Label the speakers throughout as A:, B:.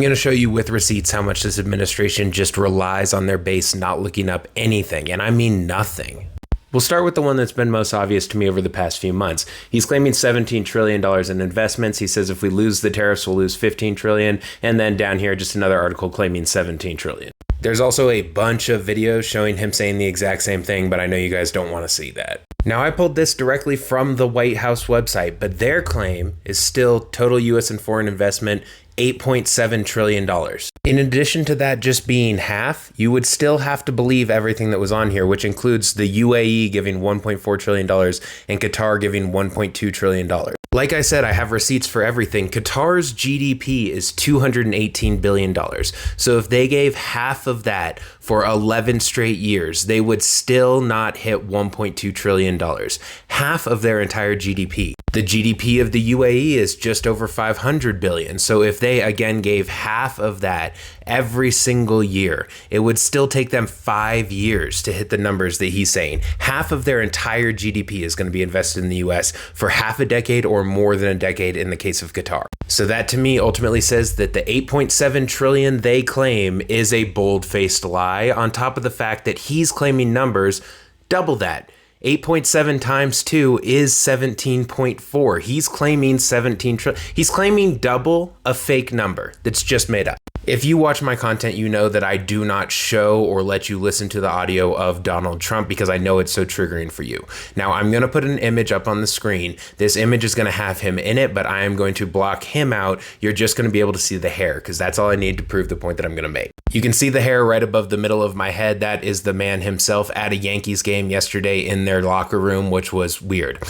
A: going to show you with receipts how much this administration just relies on their base not looking up anything, and I mean nothing. We'll start with the one that's been most obvious to me over the past few months. He's claiming $17 trillion in investments. He says if we lose the tariffs, we'll lose $15 trillion. And then down here, just another article claiming $17 trillion. There's also a bunch of videos showing him saying the exact same thing, but I know you guys don't want to see that. Now, I pulled this directly from the White House website, but their claim is still total U.S. and foreign investment $8.7 trillion. In addition to that just being half, you would still have to believe everything that was on here, which includes the UAE giving $1.4 trillion and Qatar giving $1.2 trillion. Like I said, I have receipts for everything. Qatar's GDP is $218 billion. So if they gave half of that for 11 straight years, they would still not hit $1.2 trillion. Half of their entire GDP. The GDP of the UAE is just over $500 billion. So if they again gave half of that every single year, it would still take them 5 years to hit the numbers that he's saying. Half of their entire GDP is going to be invested in the US for half a decade or more than a decade in the case of Qatar. So that to me ultimately says that the 8.7 trillion they claim is a bold-faced lie, on top of the fact that he's claiming numbers double that. 8.7 times 2 is 17.4. He's claiming 17 trillion. He's claiming double a fake number that's just made up. If you watch my content, you know that I do not show or let you listen to the audio of Donald Trump because I know it's so triggering for you. Now, I'm going to put an image up on the screen. This image is going to have him in it, but I am going to block him out. You're just going to be able to see the hair because that's all I need to prove the point that I'm going to make. You can see the hair right above the middle of my head. That is the man himself at a Yankees game yesterday in their locker room, which was weird.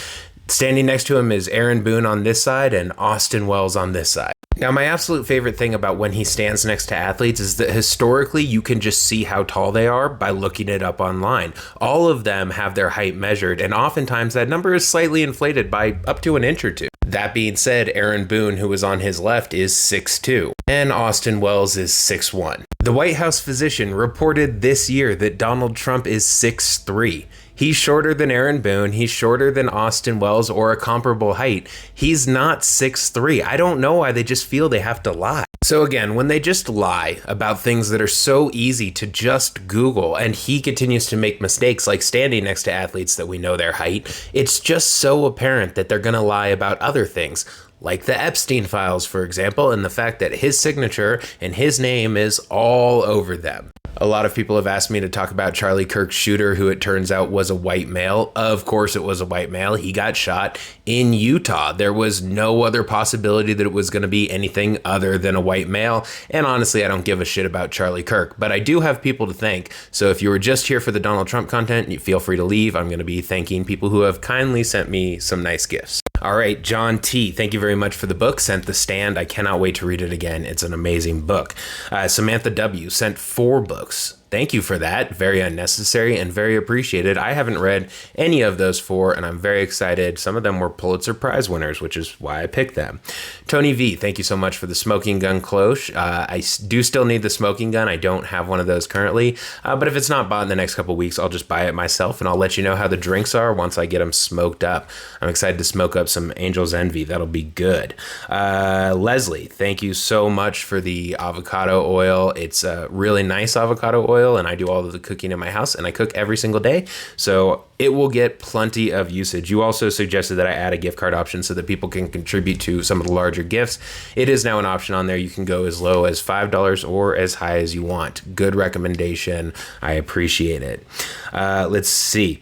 A: Standing next to him is Aaron Boone on this side and Austin Wells on this side. Now, my absolute favorite thing about when he stands next to athletes is that historically you can just see how tall they are by looking it up online. All of them have their height measured, and oftentimes that number is slightly inflated by up to an inch or two. That being said, Aaron Boone, who is on his left, is 6'2", and Austin Wells is 6'1". The White House physician reported this year that Donald Trump is 6'3". He's shorter than Aaron Boone. He's shorter than Austin Wells or a comparable height. He's not 6'3". I don't know why they just feel they have to lie. So again, when they just lie about things that are so easy to just Google, and he continues to make mistakes like standing next to athletes that we know their height, it's just so apparent that they're going to lie about other things. Like the Epstein files, for example, and the fact that his signature and his name is all over them. A lot of people have asked me to talk about Charlie Kirk's shooter, who it turns out was a white male. Of course it was a white male. He got shot in Utah. There was no other possibility that it was going to be anything other than a white male. And honestly, I don't give a shit about Charlie Kirk, but I do have people to thank. So if you were just here for the Donald Trump content, you feel free to leave. I'm going to be thanking people who have kindly sent me some nice gifts. All right, John T., thank you very much for the book. Sent The Stand. I cannot wait to read it again. It's an amazing book. Samantha W. sent 4 books. Thank you for that. Very unnecessary and very appreciated. I haven't read any of those 4, and I'm very excited. Some of them were Pulitzer Prize winners, which is why I picked them. Tony V, thank you so much for the smoking gun cloche. I do still need the smoking gun. I don't have one of those currently, but if it's not bought in the next couple weeks, I'll just buy it myself, and I'll let you know how the drinks are once I get them smoked up. I'm excited to smoke up some Angel's Envy. That'll be good. Leslie, thank you so much for the avocado oil. It's a really nice avocado oil, and I do all of the cooking in my house, and I cook every single day, so it will get plenty of usage. You also suggested that I add a gift card option so that people can contribute to some of the larger gifts. It is now an option on there. You can go as low as $5 or as high as you want. Good recommendation. I appreciate it. Let's see.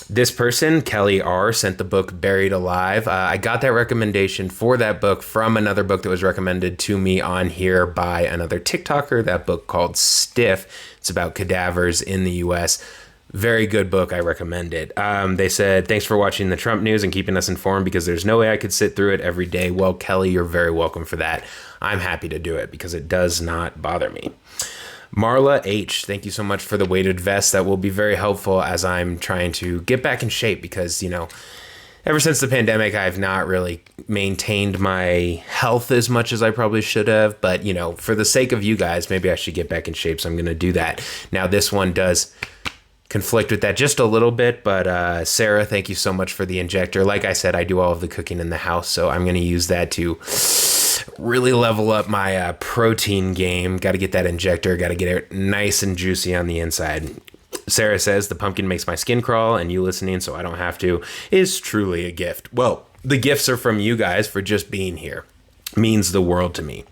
A: This person, Kelly R., sent the book Buried Alive. I got that recommendation for that book from another book that was recommended to me on here by another TikToker, that book called Stiff. It's about cadavers in the U.S. Very good book. I recommend it. They said, thanks for watching the Trump news and keeping us informed because there's no way I could sit through it every day. Well, Kelly, you're very welcome for that. I'm happy to do it because it does not bother me. Marla H., thank you so much for the weighted vest. That will be very helpful as I'm trying to get back in shape because, you know, ever since the pandemic, I've not really maintained my health as much as I probably should have. But, you know, for the sake of you guys, maybe I should get back in shape. So I'm going to do that. Now, this one does conflict with that just a little bit. But Sarah, thank you so much for the injector. Like I said, I do all of the cooking in the house. So I'm going to use that to really level up my protein game. Got to get that injector. Got to get it nice and juicy on the inside. Sarah says the pumpkin makes my skin crawl, and you listening so I don't have to is truly a gift. Well, the gifts are from you guys for just being here. Means the world to me.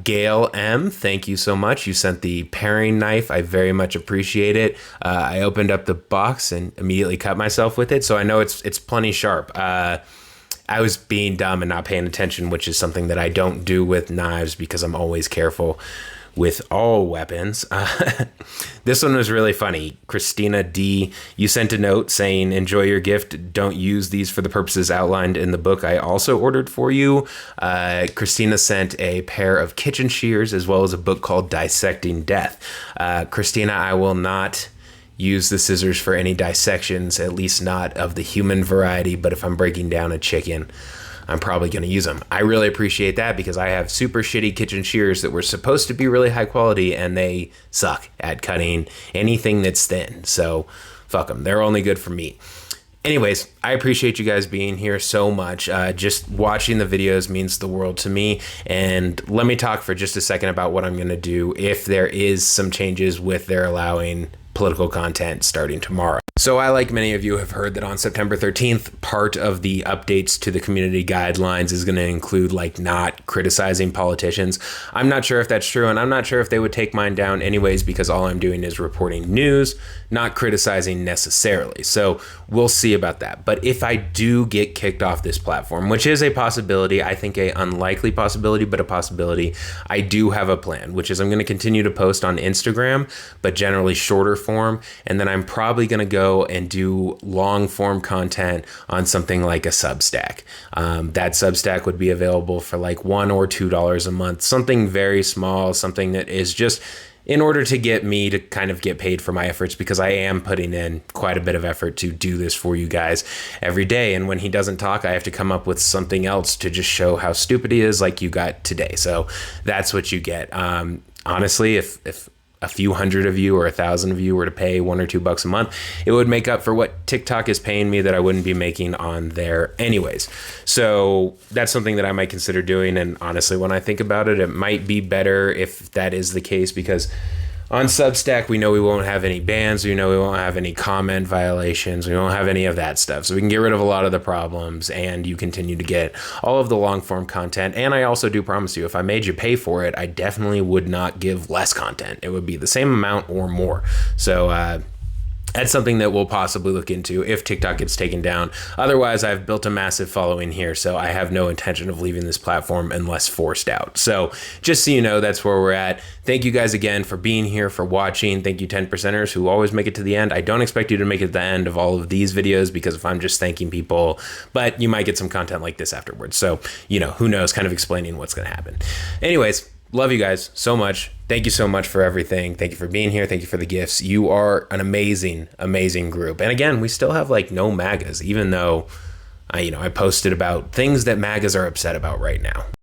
A: Gail M, thank you so much. You sent the paring knife. I very much appreciate it. I opened up the box and immediately cut myself with it, so I know it's plenty sharp. I was being dumb and not paying attention, which is something that I don't do with knives because I'm always careful with all weapons. This one was really funny. Christina D, you sent a note saying, enjoy your gift. Don't use these for the purposes outlined in the book I also ordered for you. Christina sent a pair of kitchen shears as well as a book called Dissecting Death. Christina, I will not use the scissors for any dissections, at least not of the human variety, but if I'm breaking down a chicken, I'm probably going to use them. I really appreciate that because I have super shitty kitchen shears that were supposed to be really high quality and they suck at cutting anything that's thin. So fuck them. They're only good for meat. Anyways, I appreciate you guys being here so much. Just watching the videos means the world to me. And let me talk for just a second about what I'm going to do if there is some changes with their allowing political content starting tomorrow. So I, like many of you, have heard that on September 13th, part of the updates to the community guidelines is going to include not criticizing politicians. I'm not sure if that's true, and I'm not sure if they would take mine down anyways because all I'm doing is reporting news, not criticizing necessarily. So we'll see about that. But if I do get kicked off this platform, which is a possibility, I think a unlikely possibility, but a possibility, I do have a plan, which is I'm going to continue to post on Instagram, but generally shorter form, and then I'm probably going to go and do long form content on something like a Substack. That Substack would be available for $1 or $2 a month, something very small, something that is just in order to get me to kind of get paid for my efforts, because I am putting in quite a bit of effort to do this for you guys every day. And when he doesn't talk, I have to come up with something else to just show how stupid he is, like you got today. So that's what you get. Honestly, if a few hundred of you or 1,000 of you were to pay $1 or $2 a month, it would make up for what TikTok is paying me that I wouldn't be making on there anyways. So that's something that I might consider doing. And honestly, when I think about it, it might be better if that is the case, because on Substack, we know we won't have any bans. We know we won't have any comment violations. We won't have any of that stuff. So we can get rid of a lot of the problems, and you continue to get all of the long form content. And I also do promise you, if I made you pay for it, I definitely would not give less content. It would be the same amount or more. So, that's something that we'll possibly look into if TikTok gets taken down. Otherwise, I've built a massive following here, so I have no intention of leaving this platform unless forced out. So just so you know, that's where we're at. Thank you guys again for being here, for watching. Thank you 10%ers who always make it to the end. I don't expect you to make it to the end of all of these videos, because if I'm just thanking people, but you might get some content like this afterwards. So, who knows, kind of explaining what's going to happen. Anyways, love you guys so much. Thank you so much for everything. Thank you for being here. Thank you for the gifts. You are an amazing, amazing group. And again, we still have no MAGAs, even though I posted about things that MAGAs are upset about right now.